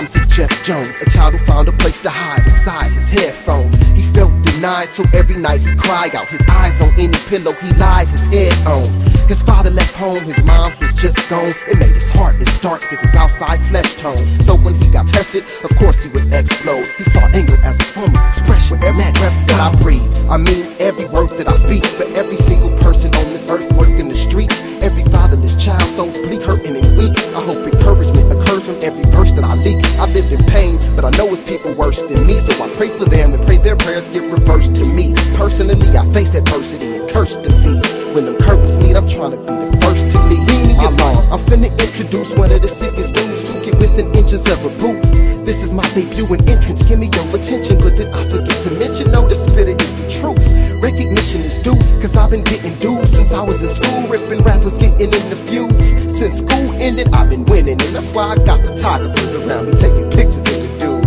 rhymes of Jeff Jones, a child who found a place to hide inside his headphones. He felt denied, so every night he cried out. His eyes on any pillow he lied his head on. His father left home, his mom's was just gone. It made his heart as dark as his outside flesh tone. So when he got tested, of course he would explode. He saw anger as a form of expression. Every breath that I breathe, I mean every word that I speak. For every single person on this earth working the streets, every fatherless child, those bleak, hurting and weak. I hope encouragement occurs from every verse that I leak. I've lived in pain, but I know it's people worse than me, so I pray for them and pray their prayers get reversed to me. Personally, I face adversity and curse defeat. When them curtains meet, I'm trying to be the first to leave. Leave me alone. I'm finna introduce one of the sickest dudes to get within inches of a booth. This is my debut and entrance, give me your attention. But did I forget to mention, no, the spirit is the truth. Recognition is due, cause I've been getting dues since I was in school, ripping rappers, getting in the feuds. Since school ended, I've been winning, and that's why I got photographers around me taking pictures of the dude.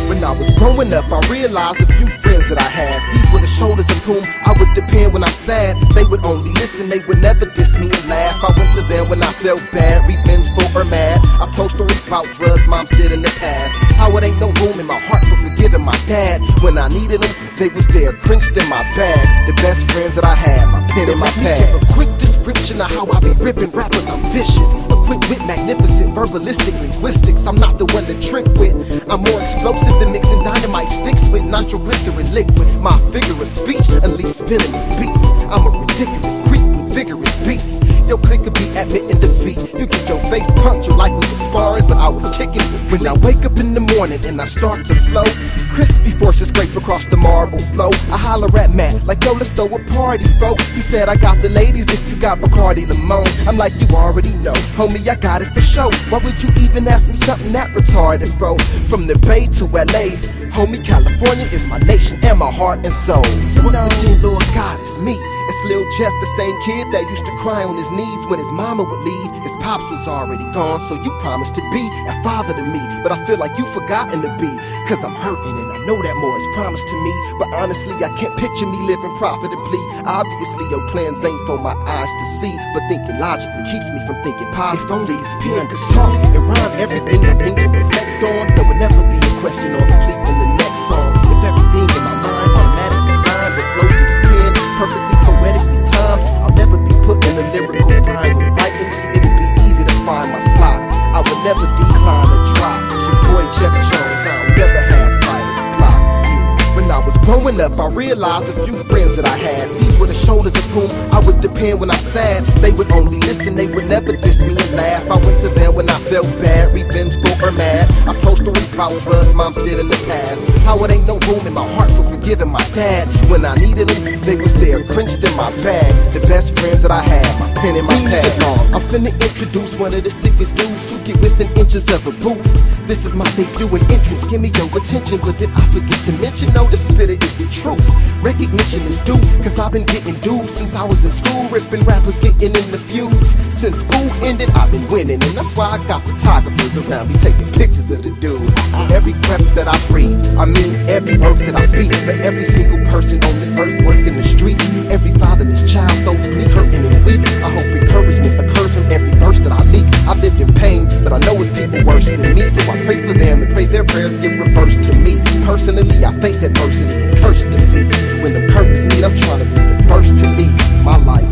When I was growing up, I realized a few friends that I had. These were the shoulders of whom I would depend when I'm sad. They would only listen, they would never diss me and laugh. I went to them when I felt bad, revengeful or mad. I told stories about drugs moms did in the past. How it ain't no room in my heart for forgiving my dad. When I needed them, they was there, cringed in my bag. The best friends that I had, my pen in my pad. Give a quick description of how I be ripping rappers, I'm vicious. Equipped with magnificent verbalistic linguistics. I'm not the one to trick with. I'm more explosive than mixing dynamite sticks with nitroglycerin liquid. My figure of speech unleashed villainous beasts. I'm a ridiculous creep with vigorous beats. Your clique could be admitting defeat. You get your face punctured like we was sparring, but I was kicking with when I wake up in the morning and I start to flow, crispy forces scrape across the marble flow. I holler at Matt like, yo, let's throw a party, folk. He said, I got the ladies if you got Bacardi Limon. I'm like, you already know, homie, I got it for show. Why would you even ask me something that retarded, bro? From the Bay to LA, homie, California is my nation and my heart and soul. Once again, Lord God, it's me. It's Lil Jeff, the same kid that used to cry on his knees when his mama would leave. His pops was already gone, so you promised to be a father to me. But I feel like you forgotten to be, cause I'm hurting and I know that more is promised to me. But honestly, I can't picture me living profitably. Obviously, your plans ain't for my eyes to see, but thinking logically keeps me from thinking positive. If only his pen could talk and rhyme everything I think and reflect on, there would never be a question or complete in the next song. If everything in my mind automatically rhymed and flowed through this pen, perfectly poetically timed, I'll never be put in a lyrical bind when writing. It'd be easy to find my slot. I would never decline or drop. It's your boy Jeff Jones, I don't never have fighters block. When I was growing up, I realized a few friends that I had. These were the shoulders of whom I would depend when I'm sad. They would only listen, they would never diss me and laugh. I went to them when I felt bad, revengeful or mad. I told stories about drugs moms did in the past. How it ain't no room in my heart for forgiving my dad. When I needed them, they was there, cringed in my bag. The best friends that I had, my pen in my pad. I'm finna introduce one of the sickest dudes to get within inches of a booth. This is my debut and entrance, give me your attention. But did I forget to mention, no, the spirit is the truth. Recognition is due, cause I've been getting dues since I was in school, ripping rappers, getting in the feuds. Since school ended, I've been winning, and that's why I got photographers around me taking pictures of the dude. Every breath that I breathe, I mean every word that I speak. For every single person on this earth working the streets, every fatherless child, those bleak, hurting and weak. I hope encouragement occurs from every verse that I leak. I've lived in pain, but I know it's people worse than me, so I pray for them and pray their prayers get reversed to me. Personally, I face adversity and curse defeat. When the curtains meet, I'm trying to be the first to leave my life.